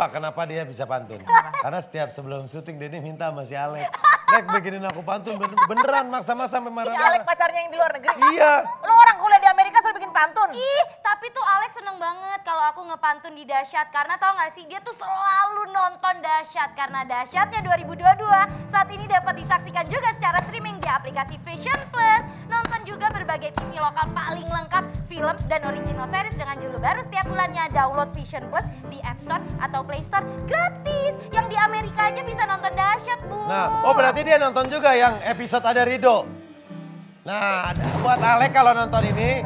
Wah, kenapa dia bisa pantun? Karena setiap sebelum syuting Denny minta sama si Alek. Lek bikinin aku pantun beneran maksa-maksa sampai Si Alek marah-marah. pacarnya yang di luar negeri. Iya. Lo orang kuliah di Amerika suruh bikin pantun. Ih, tapi tuh Alex seneng banget kalau aku ngepantun di Dahsyat. Karena tau gak sih, dia tuh selalu nonton Dahsyat. Karena Dahsyatnya 2022 saat ini dapat disaksikan juga secara streaming di aplikasi Vision Plus. Nonton juga berbagai TV lokal paling lengkap, film dan original series dengan judul baru setiap bulannya. Download Vision Plus di App Store atau Play Store gratis. Yang di Amerika aja bisa nonton Dahsyat, Bu. Nah, oh berarti dia nonton juga yang episode ada Rido. Nah, buat Alek kalau nonton ini,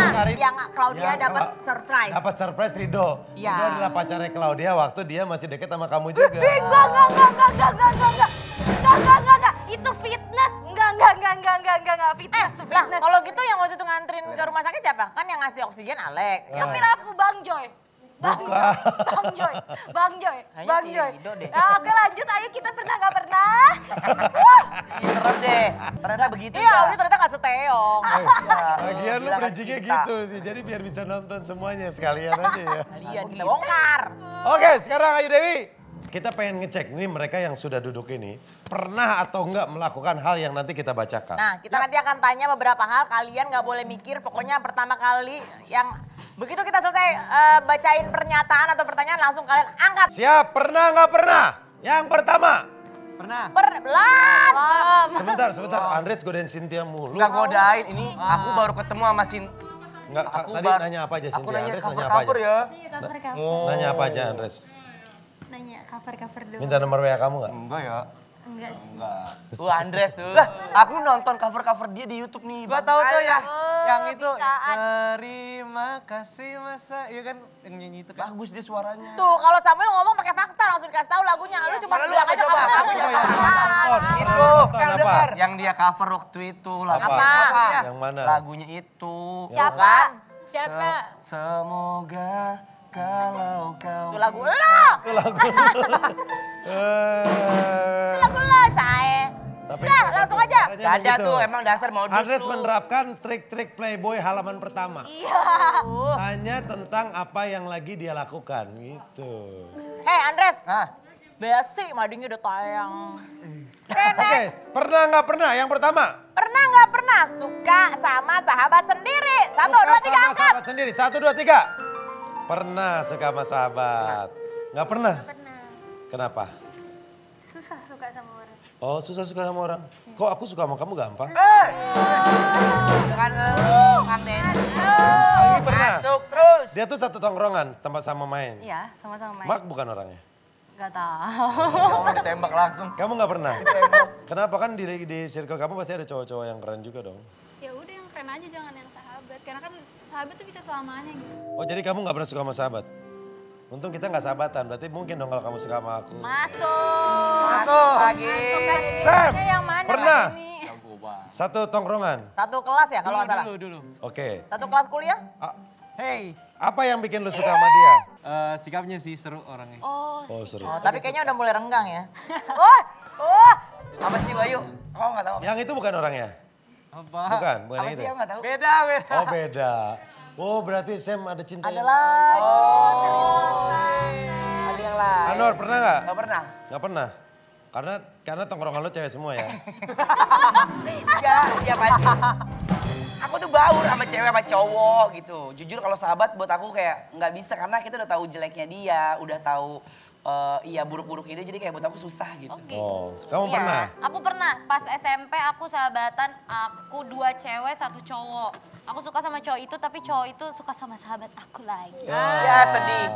cari yang Claudia dapat surprise. Dapat surprise Rido. Iya. Rido adalah pacarnya Claudia waktu dia masih deket sama kamu juga. Enggak. Itu fitness. Enggak. Fitness tuh Lah fitness. kalau gitu yang waktu itu nganterin ke rumah sakit siapa? Kan yang ngasih oksigen Alek. Supir aku Bang Joy. Bang Joy. Kayaknya si Rido deh. Nah, oke lanjut, ayo kita pernah nggak pernah? Serem deh, ternyata begitu Iya, ya. udah ternyata gak seteong. Lagian lu Bilangan bridging-nya cinta. gitu sih, jadi biar bisa nonton semuanya sekalian aja ya. Iya, kita bongkar. Oke, sekarang Ayu Dewi. Kita pengen ngecek nih mereka yang sudah duduk ini pernah atau enggak melakukan hal yang nanti kita bacakan. Nah, kita nanti akan tanya beberapa hal, kalian gak boleh mikir. Pokoknya pertama kali yang begitu kita selesai bacain pernyataan atau pertanyaan langsung kalian angkat. Siap, pernah nggak pernah? Yang pertama. Pernah. Belum. Sebentar, Andres godain Cynthia mulu. Enggak godain, ini aku baru ketemu sama Sin. Enggak, Aku tadi bar- nanya apa aja Aku Cynthia? nanya Andres nanya apa cover-cover aja? ya. Iya, cover. Nanya apa aja Andres? Nanya cover doang. Minta nomor WA kamu nggak? Enggak ya. Enggak sih. Tuh Andres tuh. Lah, aku nonton cover-cover dia di YouTube nih. Gua tahu tuh ya, Oh, yang itu bisaan. terima kasih masa, iya kan yang nyanyi itu kan. Bagus dia suaranya. Tuh, kalau Samuel ngomong pakai fakta langsung dikasih tahu lagunya. Lu cuma Mana lu bilang apa aja coba? cover. Aku yang nonton. Itu, Nonton kan apa? dengar. Yang dia cover waktu itu lagu. Apa? Yang mana? Lagunya itu. Siapa? Semoga kalau kau. Itu lagu lo. Itu lagu. Lagu lo, saya. Tapi Udah, langsung aja. Gak ada tuh, emang dasar modus Andres tuh. menerapkan trik-trik Playboy halaman pertama. Iya. Tanya tentang apa yang lagi dia lakukan gitu. Hei Andres, Hah? basic madingnya udah tayang. Oke, pernah nggak pernah? Yang pertama. Pernah nggak pernah suka sama sahabat sendiri? Satu, Suka dua, tiga, sama angkat. sahabat sendiri. 1, 2, 3. Pernah suka sama sahabat. Nggak pernah? Pernah. Kenapa? Susah suka sama orang. Oh, susah suka sama orang. Kok aku suka sama kamu gampang? Dengan lu, Kang Denny. Ini pernah. Masuk terus. Dia tuh satu tongkrongan, tempat sama main. Iya, sama-sama main. Mak bukan orangnya. Gak tahu. Kamu ditembak langsung. Kamu nggak pernah? Kenapa kan di circle kamu pasti ada cowok-cowok yang keren juga dong? Ya udah yang keren aja, jangan yang sahabat. Karena kan sahabat tuh bisa selamanya gitu. Oh jadi kamu nggak pernah suka sama sahabat? Untung kita nggak sahabatan, berarti mungkin dong kalau kamu suka sama aku. Masuk lagi. Sam, yang mana? pernah? Ini? Satu tongkrongan. Satu kelas ya kalau nggak salah. Dulu. Oke. Satu kelas kuliah? Hey, Apa yang bikin lu suka sama dia? sikapnya sih seru orangnya. Oh, Oh seru. Oh, tapi kayaknya udah mulai renggang ya. Apa sih Bayu? Kau nggak tahu? Yang itu bukan orangnya? Apa? Bukan Apa yang sih itu. aku nggak tahu? Beda. Oh beda. Oh berarti Sam ada cinta Ada yang... lagi. Ada yang lain. Anwar pernah nggak? Nggak pernah. Nggak pernah. Karena tongkrongan lu cewek semua ya. Iya pasti. Aku tuh baur sama cewek sama cowok gitu. Jujur kalau sahabat buat aku kayak nggak bisa karena kita udah tahu jeleknya dia, udah tahu iya buruk-buruknya dia, jadi kayak buat aku susah gitu. Oke. Oh, kamu Iya. pernah? Aku pernah, pas SMP aku sahabatan, aku 2 cewek, 1 cowok. Aku suka sama cowok itu, tapi cowok itu suka sama sahabat aku lagi. Ya sedih.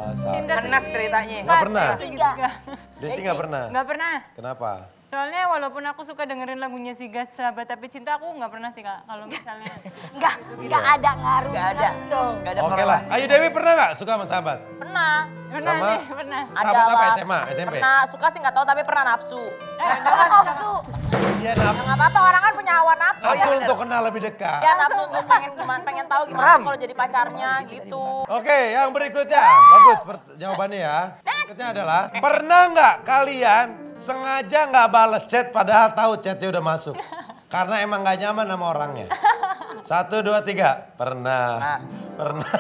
Menes ceritanya. Nggak pernah? Tiga. Desi nggak pernah? Nggak pernah. Kenapa? Soalnya walaupun aku suka dengerin lagunya Sigas Sahabat Tapi Cinta, aku nggak pernah sih Kak. Kalau misalnya Enggak ada ngaruh. Gak ada. Gak ada Oke lah. korelasi. Ayu Dewi pernah nggak suka sama sahabat? Pernah. Sama pernah. sahabat apa Adalah. SMA, SMP? Pernah, suka sih nggak tahu tapi pernah nafsu. Nafsu. Iya nafsu. Nggak apa-apa, orang kan punya hawa nafsu. Nafsu untuk kenal lebih dekat. Ya nafsu untuk pengen tahu gimana kalau jadi pacarnya gitu. Oke, yang berikutnya. Bagus jawabannya ya. Berikutnya adalah, pernah nggak kalian sengaja nggak balas chat padahal tahu chatnya udah masuk? Karena emang nggak nyaman sama orangnya. 1, 2, 3. Pernah. Pernah.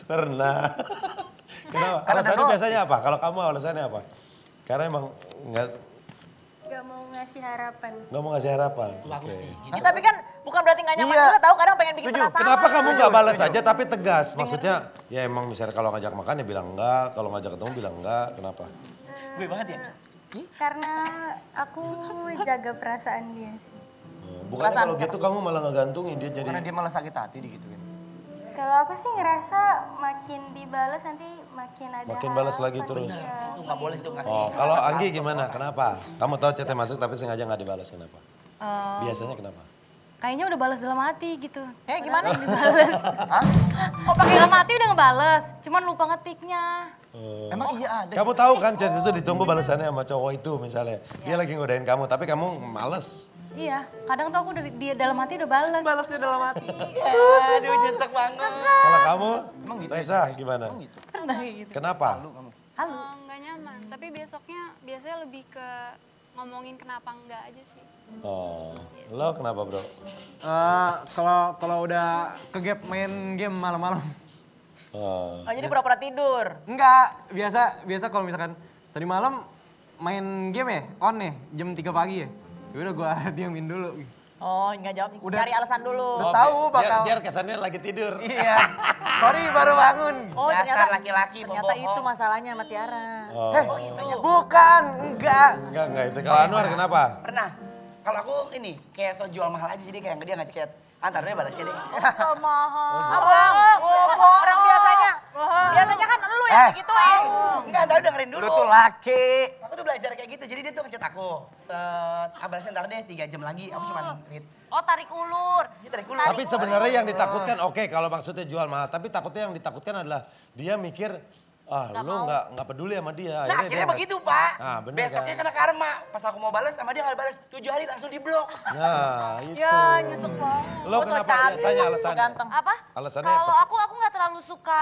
Pernah. Kenapa? Alasannya biasanya apa? Kalau kamu alasannya apa? Karena emang Gak mau ngasih harapan. nggak mau ngasih harapan. Bagus Oke. nih. Ya, tapi kan bukan berarti nggak nyaman Iya. juga tahu kadang pengen bikin Setuju. penasaran. Kenapa kamu nggak balas aja tapi tegas? Maksudnya ya emang misalnya kalau ngajak makan ya bilang enggak, kalau ngajak ketemu bilang enggak. Kenapa? Gue banget ya. Karena aku jaga perasaan dia sih. Bukannya Perasaan kalau gitu kamu malah ngegantungin dia jadi. Karena dia malah sakit hati digituin. Kalau aku sih ngerasa makin dibalas nanti makin ada Makin balas lagi harapan. terus. Iya. Itu nggak boleh tuh ngasih. Oh, kalau Anggi gimana? Kenapa? Kamu tahu chatnya masuk tapi sengaja nggak dibalas kenapa? Biasanya kenapa? Kayaknya udah balas dalam hati gitu. Gimana? Dibales. Oh pakai dalam hati udah ngebales, cuman lupa ngetiknya. Emang iya ada. Kamu tahu kan chat itu ditunggu balasannya sama cowok itu misalnya. Dia lagi ngodain kamu tapi kamu males. Iya, kadang tuh aku dari dia dalam hati udah balas. Balasnya dalam hati. Aduh nyesek banget. Kalau kamu, Reza gimana? Pernah kayak gitu. Kenapa? Halo. Nggak nyaman, tapi besoknya biasanya lebih ke ngomongin kenapa enggak aja sih. Oh, lo kenapa bro? Kalau udah ke gap main game malam-malam. Oh, Oh jadi pura-pura tidur. Enggak, biasa kalau misalkan tadi malam main game ya, on nih, jam 3 pagi ya. Yaudah gua diamin dulu. Oh nggak jawab, Udah. cari alasan dulu. Udah tahu bakal. biar kesannya lagi tidur. Iya, sorry baru bangun. Oh Dasar ternyata laki-laki ternyata pembohong. itu masalahnya sama Tiara. Oh, Bukan, enggak. enggak itu. Kalau Anwar kenapa? Pernah. Kalau aku ini kayak so jual mahal aja jadi kayak dia ngechat. Antar dia balasnya deh. Oh, mahal. Orang biasanya, biasanya kan lu yang gituin. Enggak, tahu dengerin dulu. Lu tuh laki. Aku tuh belajar kayak gitu. Jadi dia tuh ngechat aku. Set, balasnya ntar deh 3 jam lagi. Aku cuma read. Oh, tarik ulur. Dia tarik dulu. Tapi sebenarnya yang ditakutkan oke kalau maksudnya jual mahal. Tapi takutnya yang ditakutkan adalah dia mikir, lu nggak peduli sama dia. Nah dia akhirnya nggak- begitu pak. Ah, bener Besoknya kan? kena karma. Pas aku mau balas sama dia nggak balas. 7 hari langsung diblok. Nah itu. Ya nyesek banget. Lo Gua so kenapa cantik, biasanya so alasannya? ganteng. Apa? Alasannya Kalau apa? aku nggak terlalu suka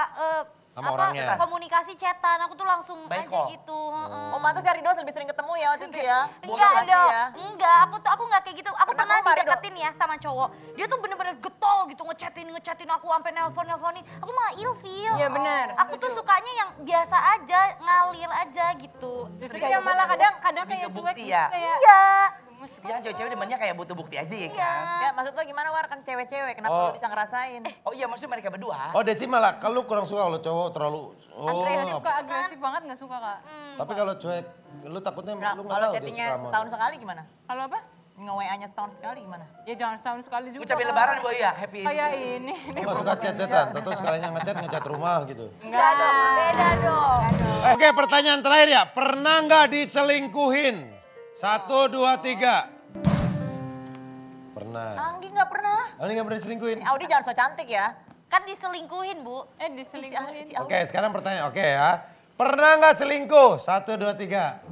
Sama orangnya. komunikasi chatan. Aku tuh langsung Baik aja kok. gitu. heeh. Oh pantas ya Rido lebih sering ketemu ya waktu itu ya. Enggak Pasti dong, ya. enggak. Aku nggak kayak gitu. Aku Pernah pernah kemarin, dideketin ya sama cowok. Dia tuh bener-bener getol gitu ngechatin aku sampai nelponin. Aku malah ilfeel. Iya benar. Aku tuh sukanya yang biasa aja, ngalir aja gitu. Justru yang malah kadang kayak Lebih ke cuek bukti gitu ya. kayak. Iya. Iya cewek-cewek demennya kayak butuh bukti aja ya Iya. kan. Ya maksud lo gimana War kan cewek-cewek kenapa Oh. lo bisa ngerasain? Oh iya maksudnya mereka berdua. Oh Desi malah kalau kurang suka kalau cowok terlalu. Suka agresif banget nggak suka kak. Tapi kalau cuek, lu takutnya Nggak, lu nggak kalau tahu dia chattingnya suka sama. setahun sekali gimana? Kalau apa? Nge-WA-nya setahun sekali gimana? Ya jangan setahun sekali juga. Ucapin Kak. lebaran boy ya, happy. Kayak ini. Lu nggak suka chat-chatan, terus sekalinya ngecat rumah gitu. Enggak dong, beda dong. Oke pertanyaan terakhir ya, pernah nggak diselingkuhin? 1, 2, 3. Pernah. Anggi nggak pernah. Ini nggak pernah diselingkuhin? Audi jangan so cantik ya. Kan diselingkuhin, Bu. Diselingkuhin. Si Audi. Oke sekarang pertanyaan, oke ya. Pernah nggak selingkuh? 1, 2, 3.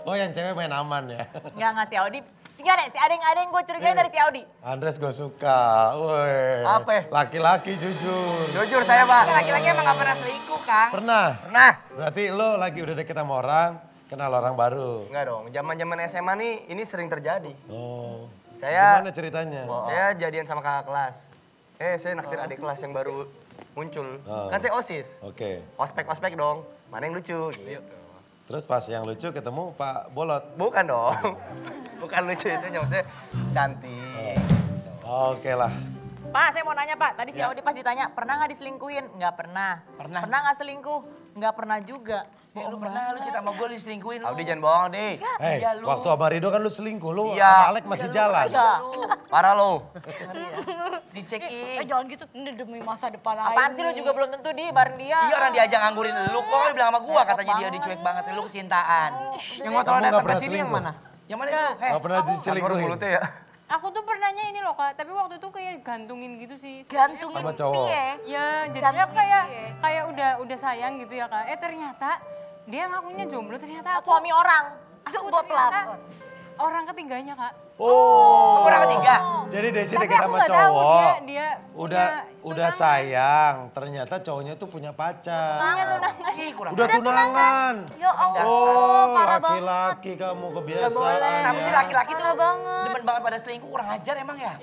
Oh yang cewek main aman ya. Nggak si Audi. Si ada yang gue curigain dari si Audi. Andres gue suka, woi. Apa? Laki-laki jujur. Jujur saya pak. Laki-laki emang gak pernah selingkuh Kang. Pernah? Pernah. Berarti lo lagi udah deket sama orang, kenal orang baru. Enggak dong, zaman SMA nih ini sering terjadi. Oh. Saya Gimana ceritanya? saya jadian sama kakak kelas. Saya naksir adik kelas yang baru muncul. Oh. Kan saya OSIS. Oke. Ospek dong. Mana yang lucu gitu. Terus pas yang lucu ketemu Pak Bolot. Bukan dong. Bukan lucu itu maksudnya cantik. Oke lah. Pak, saya mau nanya Pak. Tadi si Audi pas ditanya, pernah nggak diselingkuhin? Nggak pernah. Pernah. Pernah nggak selingkuh? Nggak pernah juga. Lu pernah lu cerita sama gue diselingkuhin lu. Audi jangan bohong deh. Hei, Iya, lu. waktu sama Rido kan lu selingkuh, lu Iya. sama Alek masih jalan. Iya. Parah lo. Dicekin. Jangan gitu, ini demi masa depan aja. Apaan sih lu juga belum tentu di bareng dia. Iya orang diajak nganggurin lu kok lu bilang sama gua katanya dia dicuek banget lu kecintaan. Yang motor Kamu nggak datang ke pernah sini yang selingkuh? mana? Yang mana itu? Gak pernah Keluar diselingkuhin. mulutnya ya. Aku tuh pernahnya ini loh kak, tapi waktu itu kayak gantungin gitu sih. Gantungin Sama cowok. piye? Ya jadinya Gantungin kayak piye? kayak udah sayang gitu ya kak. Ternyata dia ngakunya jomblo ternyata Suami orang. Coba pelakon. orang ketiganya Kak. Oh. Orang ketiga. Jadi Desi Tapi deket aku sama nggak tahu cowok. dia udah punya sayang, ternyata cowoknya tuh punya pacar. Punya tunangan. Ih, kurang. Udah tunangan. Ya Allah, Oh, parah banget. laki-laki kamu kebiasaan. Kenapa sih ya. laki-laki tuh Parah banget. demen banget pada selingkuh, kurang ajar emang ya?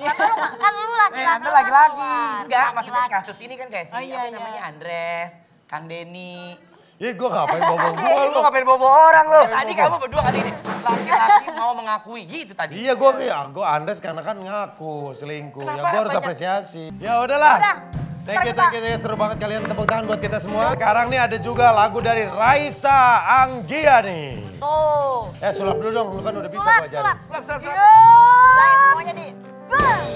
Kan lu laki-laki. Anda laki-laki. keluar. Enggak, maksudnya di kasus ini kan kayak si Oh, iya, apa namanya Andres, Kang Denny. Ih, gue ngapain bobo gue Lu lu. ngapain bobo orang lu? Tadi kamu berdua kata ini, laki-laki mau mengakui gitu tadi. Iya, gue Andes karena kan ngaku selingkuh. Ya Kenapa? gue harus Banyak- apresiasi. Ya udahlah. Udah. Thank you. Seru banget kalian, tepuk tangan buat kita semua. Sekarang nih ada juga lagu dari Raisa Anggiani. Tuh. Sulap dulu dong, lu kan udah bisa Sulap, gue ajarin. sulap. Stop. Selain semuanya di. Bang.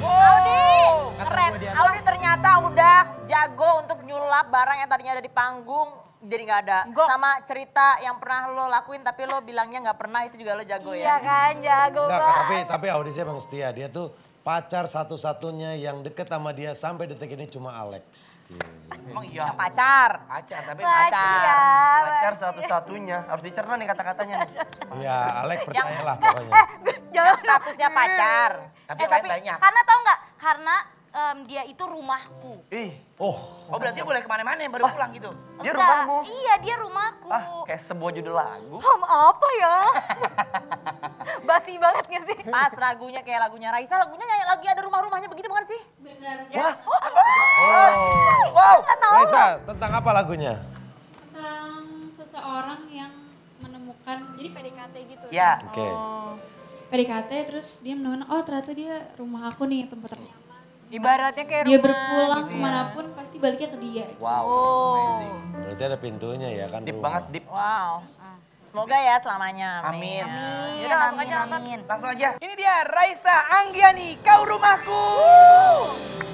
Audi, keren. Audi ternyata udah jago untuk nyulap barang yang tadinya ada di panggung jadi nggak ada. Sama cerita yang pernah lo lakuin tapi lo bilangnya nggak pernah, itu juga lo jago Iya ya. kan, jago Enggak, banget. tapi audisi emang setia. Dia tuh pacar satu-satunya yang deket sama dia sampai detik ini cuma Alex. Emang iya. Pacar. Pacar, tapi Pacar. satu-satunya. Harus dicerna nih kata-katanya nih. Iya, Alex percayalah pokoknya. Yang statusnya pacar. Tapi banyak. Karena tau nggak? Karena dia itu rumahku. Ih. Oh, Oh berarti boleh kemana-mana yang baru pulang gitu? Dia rumahmu? Iya, dia rumahku. Kayak sebuah judul lagu. Apa ya? Basi banget gak sih? Pas lagunya kayak lagunya Raisa, lagunya lagi ada rumah-rumahnya begitu bukan sih? Wah. Wow. Raisa, tentang apa lagunya? Tentang seseorang yang menemukan, jadi PDKT gitu. Ya. Oke. PDKT terus dia menemukan, oh ternyata dia rumah aku nih, tempat ternyaman. Ibaratnya kayak Dia rumah berpulang gitu ya. kemanapun pasti baliknya ke dia. Wow. Amazing. Berarti ada pintunya ya kan? Deep rumah. banget, deep. Wow. Semoga ya selamanya. Amin. Yaudah langsung aja nonton. Amin. Langsung aja. Ini dia Raisa Anggiani, Kau Rumahku.